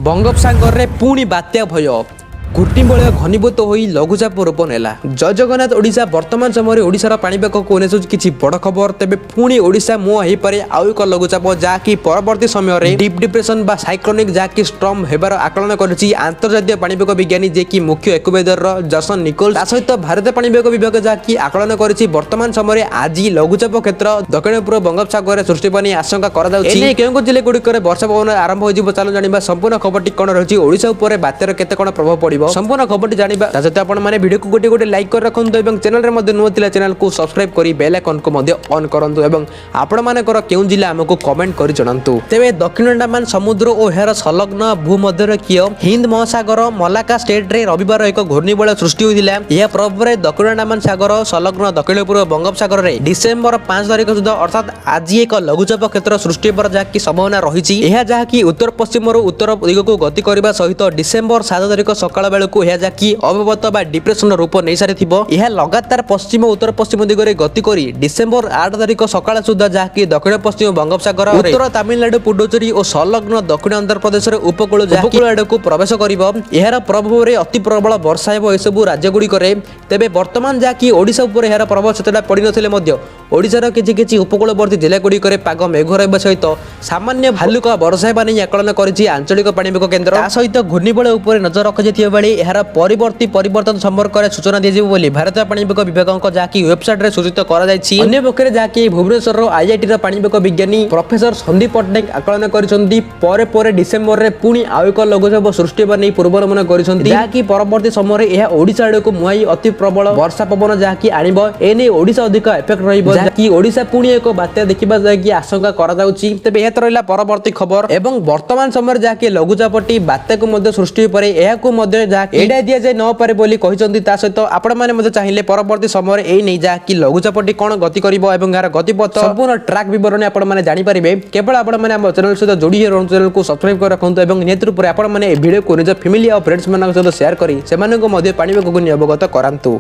बंगोपसागर रे पुणी बात्या भय घूर्णिबलय घनीभूत हो लघुचाप रूप नेला। जय जगन्नाथ ओडिशा वर्तमान समय ओडिशार पाणीपाग को किसी बड़ खबर तेबे पुणी ओडिशा मुह हो पारे आउ एक लघुचाप जहाँकि परवर्ती समय डीप डिप्रेशन बा साइक्लोनिक जहाँकि स्ट्रम हेबार आकलन करिछि अंतर्जातीय पाणीपाग विज्ञानी जे कि मुख्य एक्वेदर जसन निकोल सहित भारतीय पाणीपाग विभाग जहाँकि आकलन करिछि वर्तमान समय आज लघुचाप क्षेत्र दक्षिण पूर्व बंगोपसागर सृष्टि पानी आशंका करा जाउछि। केउं जिले गुड़िकर वर्षा पवन आरंभ हो चालू जानिबा संपूर्ण खबरटी कौन रही ओडिशा उपर बात्यार केते कौन प्रभाव पड़िबो संपूर्ण खबरटी जानिबा सहित आपण माने वीडियो को गोटे लाइक कर रखंतु एवं चैनल रे मध्ये नुवा थिला चैनल को सब्सक्राइब करी बेल आइकन को मध्ये ऑन करंतु एवं आपण मानकर केउं जिला हमको कमेंट करि जणांतु। तेबे दक्षिण अंडमान समुद्र और एहार संलग्न भूमध्यरेखीय हिंद महासागर मलाका स्टेट रे रविवार एक घूर्णिबलय सृष्टि होइतिला। यह प्रभाव रे दक्षिण अंडमान सागर संलग्न दक्षिण पूर्व बंगोपसागर रे डिसेंबर 5 तारिख सुधा अर्थात आज एक लघुचाप क्षेत्र सृष्टि पर जहाँकि संभावना रही है जहाँकि उत्तर पश्चिम उत्तर दिग को गति करने सहित डिसेंबर 7 तारिख सकाळ बेलू यह जहाँकि अवबत बा डिप्रेशन रूप नहीं सारी यह लगातार पश्चिम उत्तर पश्चिम दिगरे गति करी डिसेंबर 8 तारिख सकाळ सुधा जहाँकि दक्षिण पश्चिम बंगोपसागर उत्तर तमिलनाडु पुडुचेरी और संलग्न दक्षिण आंध्र प्रदेश उपकूल आड़क प्रवेश करिबो। एहार प्रभाव रे अति प्रबल वर्षा हेबो एसबु राज्य गुड़िकरे। तेबे वर्तमान जहाँकि ओडिशा उपर एहार प्रभाव सेतेटा पड़ी नथिले मध्य ओडिशार किछि उपकूलवर्ती जिला गुड़िकरे पाग मेघ रहिबा सहित सामान्य भालुक वर्षा हेबा नै आकलन करिछि आंचलिक पाणीपाग केन्द्र। ता सहित घूर्णिबलय उपर नजर रखाଯାଇଥିବା बेले एहार परिवर्तन संपर्क में सूचना दिजिबो बोली भारतीय पाणीपाग विभाग जहाँकि वेबसाइट रे सूचित करा जायछि। अन्य पक्षरे जहाँकि भुवनेश्वर आईआईटी रो पाणीपाग विज्ञानी प्रोफेसर संदीप पटनायक आकलन करिसंती परे डिसेंबर रे पुणी आउ एक लघुचाप सृष्टि हेबा नै पूर्वानुमान करिसंती जहाँकि परवर्ती समय यह ओडिशा आड़क मुहाई अति प्रबल वर्षा पवन जहाँकि आनिबो एने ओडिशा अधिक इफेक्ट रहिबो जहाँकि ओडिशा पुणी एक बात्या देखिबा जहाँकि आशंका करा जाउछि। तेबे एहा रहिला परवर्ती खबर एवं वर्तमान समय जहाँकि लघुचापटी बात्या को मध्य सृष्टि परे एहा को मध्य जहाँकि एडा दिया जाय न पारे बोली कहिसंती। ता सहित आपण माने मते चाहिए परवर्ती समय एई नै जहाँकि लघुचापटी कोन गति करिवो एवं यार गतिपथ संपूर्ण ट्रैक विवरण आपण माने जानि परिबे। केवल आपण माने हम चैनल सहित जोड़ी रहन चैनल को सब्सक्राइब कर रखंतु एवं नेतृ पर आपण माने वीडियो को निज फैमिली और फ्रेंड्स मानक सहित शेयर करी सेमानक मध्य पाणीपाग को अवगत करांतु।